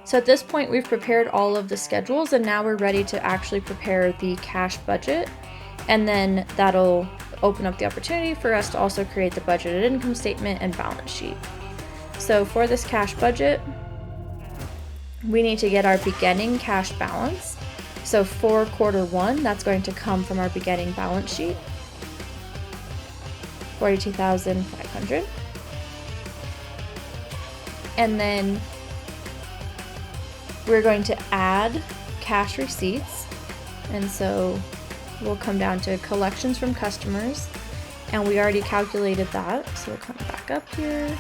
So at this point, we've prepared all of the schedules, and now we're ready to actually prepare the cash budget. And then that'll open up the opportunity for us to also create the budgeted income statement and balance sheet. So for this cash budget, we need to get our beginning cash balance. So for quarter one, that's going to come from our beginning balance sheet, 42,500. And then we're going to add cash receipts. And so we'll come down to collections from customers, and we already calculated that. So we'll come back up here,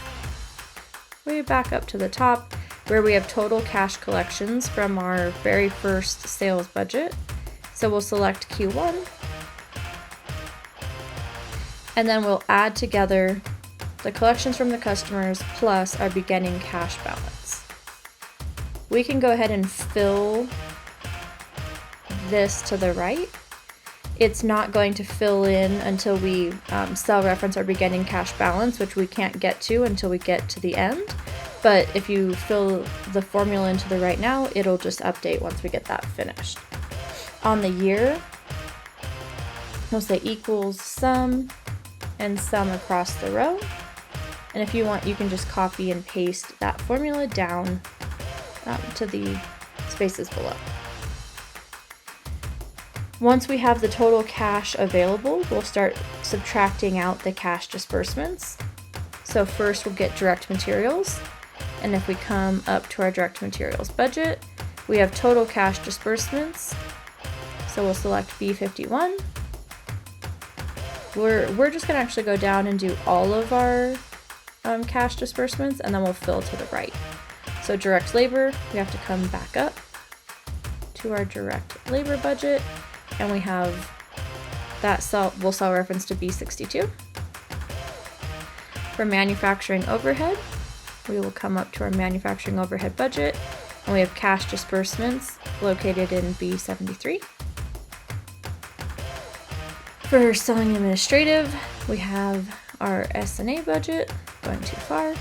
way back up to the top where we have total cash collections from our very first sales budget. So we'll select Q1, and then we'll add together the collections from the customers plus our beginning cash balance. We can go ahead and fill this to the right. It's not going to fill in until we cell reference our beginning cash balance, which we can't get to until we get to the end. But if you fill the formula into the right now, it'll just update once we get that finished. On the year, we'll say equals sum and sum across the row. And if you want, you can just copy and paste that formula down to the spaces below. Once we have the total cash available, we'll start subtracting out the cash disbursements. So first we'll get direct materials. And if we come up to our direct materials budget, we have total cash disbursements. So we'll select B51. We're just gonna actually go down and do all of our cash disbursements, and then we'll fill to the right. So direct labor, we have to come back up to our direct labor budget, and we have that we'll cell reference to B62. For manufacturing overhead, we will come up to our manufacturing overhead budget, and we have cash disbursements located in B73. For selling administrative, we have our S&A budget, going too far.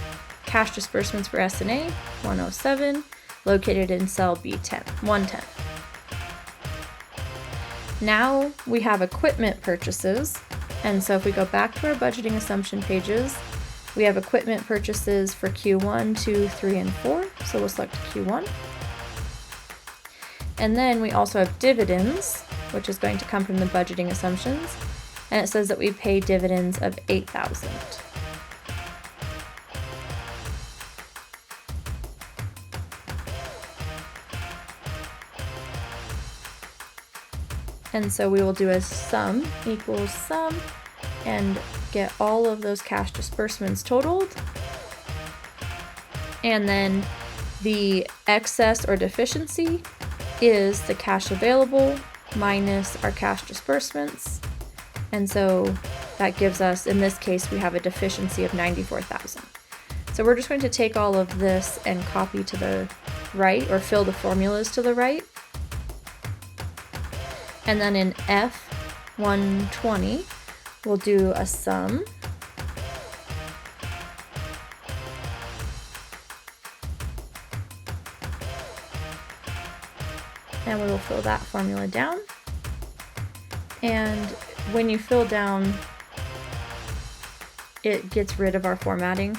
Cash disbursements for S&A, 107, located in cell B10, 110. Now we have equipment purchases, and so if we go back to our budgeting assumption pages, we have equipment purchases for Q1, 2, 3, and 4, so we'll select Q1. And then we also have dividends, which is going to come from the budgeting assumptions, and it says that we pay dividends of 8,000. And so we will do a sum equals sum and get all of those cash disbursements totaled. And then the excess or deficiency is the cash available minus our cash disbursements. And so that gives us, in this case, we have a deficiency of 94,000. So we're just going to take all of this and copy to the right, or fill the formulas to the right. And then in F120, we'll do a sum. And we will fill that formula down. And when you fill down, it gets rid of our formatting.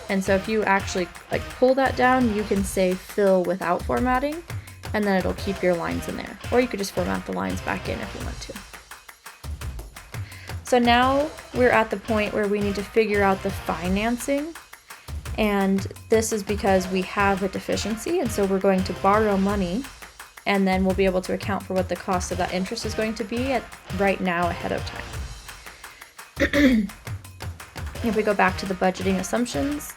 And so if you actually pull that down, you can say fill without formatting, and then it'll keep your lines in there. Or you could just format the lines back in if you want to. So now we're at the point where we need to figure out the financing. And this is because we have a deficiency, and so we're going to borrow money, and then we'll be able to account for what the cost of that interest is going to be right now ahead of time. If we go back to the budgeting assumptions,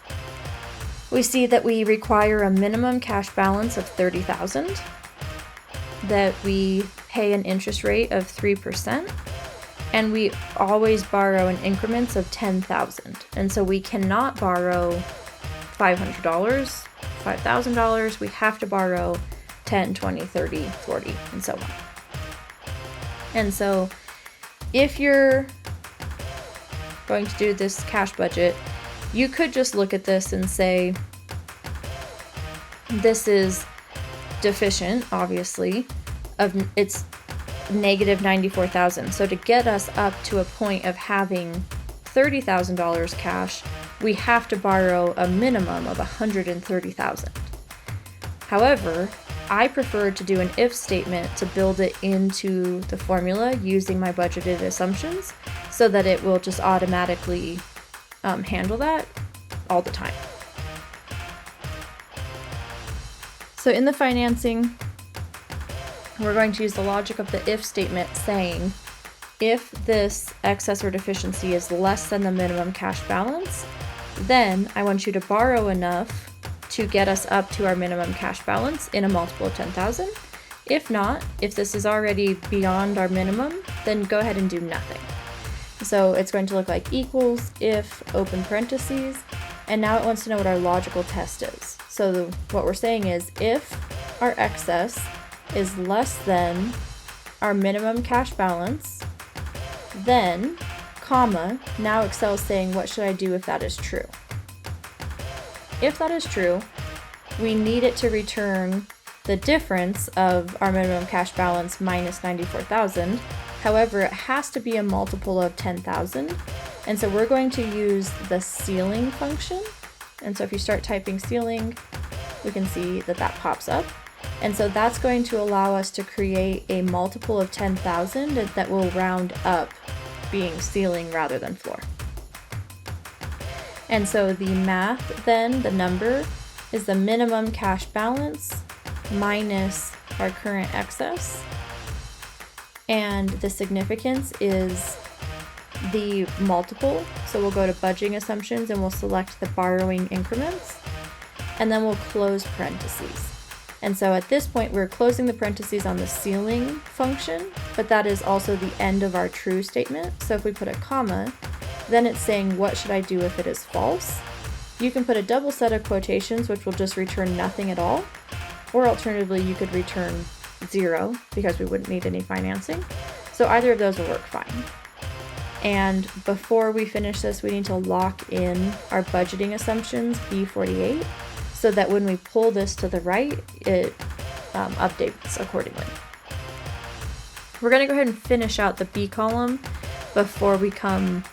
we see that we require a minimum cash balance of 30,000, that we pay an interest rate of 3%, and we always borrow in increments of 10,000. And so we cannot borrow $500, $5,000. We have to borrow 10, 20, 30, 40, and so on. And so if you're going to do this cash budget, you could just look at this and say, this is deficient, obviously, it's negative 94,000. So to get us up to a point of having $30,000 cash, we have to borrow a minimum of $130,000. However, I prefer to do an if statement to build it into the formula using my budgeted assumptions so that it will just automatically handle that all the time. So in the financing, we're going to use the logic of the if statement saying, if this excess or deficiency is less than the minimum cash balance, then I want you to borrow enough to get us up to our minimum cash balance in a multiple of 10,000. If not, if this is already beyond our minimum, then go ahead and do nothing. So it's going to look like equals if open parentheses, and now it wants to know what our logical test is. So what we're saying is if our excess is less than our minimum cash balance, then, comma, now Excel is saying what should I do if that is true. If that is true, we need it to return the difference of our minimum cash balance minus 94,000. However, it has to be a multiple of 10,000. And so we're going to use the ceiling function. And so if you start typing ceiling, we can see that that pops up. And so that's going to allow us to create a multiple of 10,000 that will round up, being ceiling rather than floor. And so the math then, the number, is the minimum cash balance minus our current excess. And the significance is the multiple. So we'll go to budgeting assumptions and we'll select the borrowing increments. And then we'll close parentheses. And so at this point, we're closing the parentheses on the ceiling function, but that is also the end of our true statement. So if we put a comma, then it's saying, what should I do if it is false? You can put a double set of quotations, which will just return nothing at all. Or alternatively, you could return 0 because we wouldn't need any financing. So either of those will work fine. And before we finish this, we need to lock in our budgeting assumptions, B48, so that when we pull this to the right, it updates accordingly. We're going to go ahead and finish out the B column before we come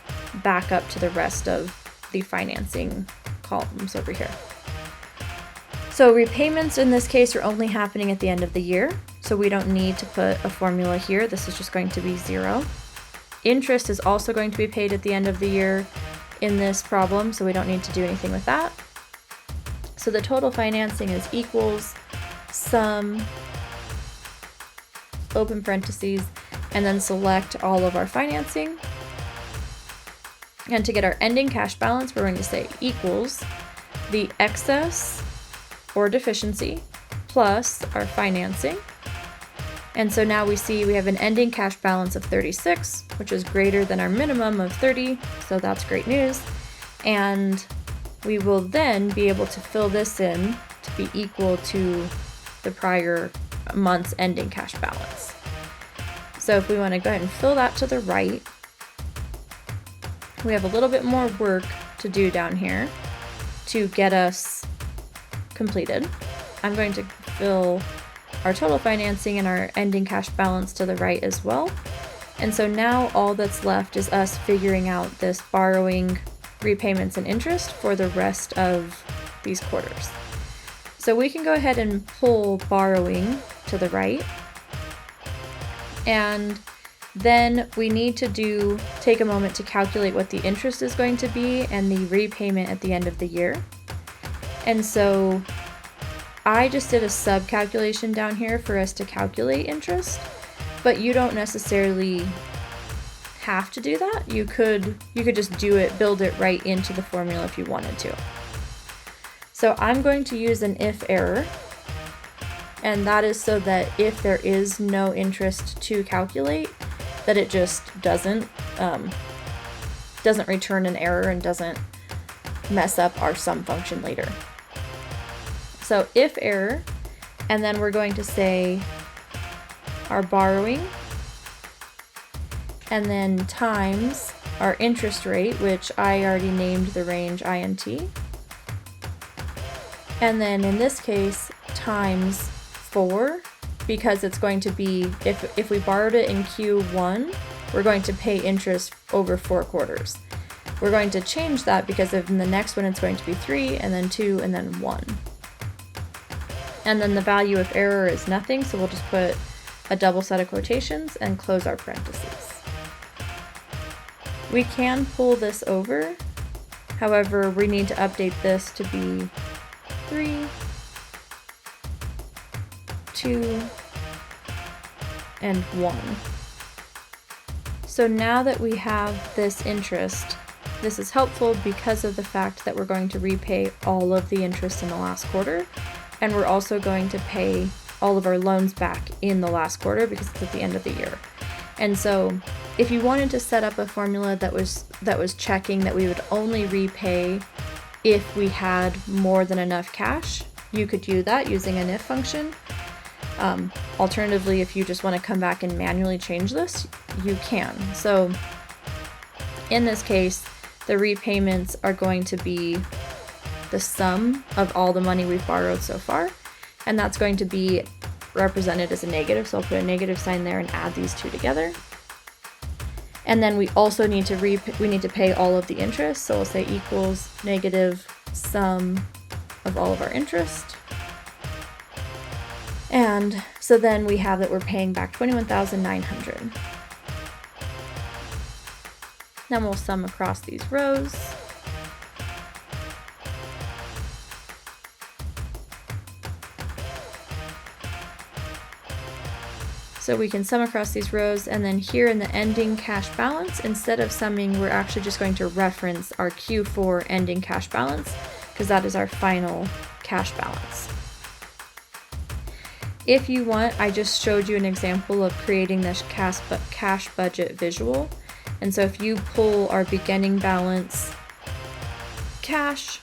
back up to the rest of the financing columns over here. So repayments in this case are only happening at the end of the year, so we don't need to put a formula here. This is just going to be 0. Interest is also going to be paid at the end of the year in this problem, so we don't need to do anything with that. So the total financing is equals sum, open parentheses, and then select all of our financing. And to get our ending cash balance, we're going to say equals the excess or deficiency plus our financing. And so now we see we have an ending cash balance of 36, which is greater than our minimum of 30. So that's great news. And we will then be able to fill this in to be equal to the prior month's ending cash balance. So if we want to go ahead and fill that to the right, we have a little bit more work to do down here to get us completed. I'm going to fill our total financing and our ending cash balance to the right as well. And so now all that's left is us figuring out this borrowing, repayments, and interest for the rest of these quarters. So we can go ahead and pull borrowing to the right. And then we need to take a moment to calculate what the interest is going to be and the repayment at the end of the year. And so I just did a sub calculation down here for us to calculate interest, but you don't necessarily have to do that. You could just do it, build it right into the formula if you wanted to. So I'm going to use an if error, and that is so that if there is no interest to calculate, that it just doesn't return an error and doesn't mess up our sum function later. So if error, and then we're going to say our borrowing, and then times our interest rate, which I already named the range INT. And then in this case, times 4, because it's going to be, if we borrowed it in Q1, we're going to pay interest over 4 quarters. We're going to change that because in the next one it's going to be 3, and then 2, and then 1. And then the value of error is nothing, so we'll just put a double set of quotations and close our parentheses. We can pull this over, however, we need to update this to be 3, 2, and 1. So now that we have this interest, this is helpful because of the fact that we're going to repay all of the interest in the last quarter, and we're also going to pay all of our loans back in the last quarter because it's at the end of the year. And so if you wanted to set up a formula that was checking that we would only repay if we had more than enough cash, you could do that using an if function. Alternatively, if you just want to come back and manually change this, you can. So in this case, the repayments are going to be the sum of all the money we've borrowed so far, and that's going to be represented as a negative, so I'll put a negative sign there and add these two together. And then we also need to pay all of the interest, so we'll say equals negative sum of all of our interest. And so then we have that we're paying back $21,900. Then we'll sum across these rows. So we can sum across these rows, and then here in the ending cash balance, instead of summing, we're actually just going to reference our Q4 ending cash balance, because that is our final cash balance. If you want, I just showed you an example of creating this cash budget visual. And so if you pull our beginning balance cash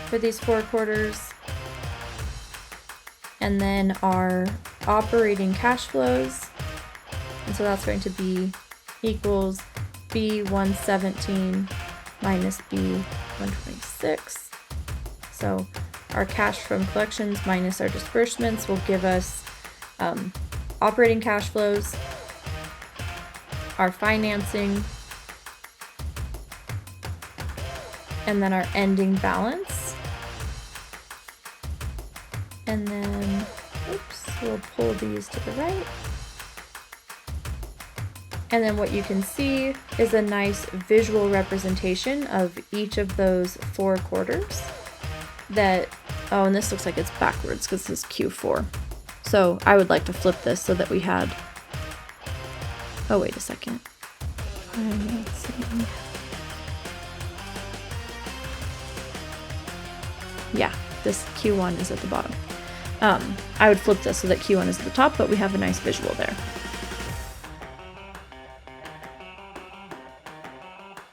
for these 4 quarters, and then our operating cash flows, and so that's going to be equals B117 minus B126. So our cash from collections minus our disbursements will give us operating cash flows, our financing, and then our ending balance. And then, we'll pull these to the right. And then what you can see is a nice visual representation of each of those 4 quarters that, oh, and this looks like it's backwards because this is Q4. So I would like to flip this so that we had, oh, wait a second. Let's see. Yeah, this Q1 is at the bottom. I would flip this so that Q1 is at the top, but we have a nice visual there.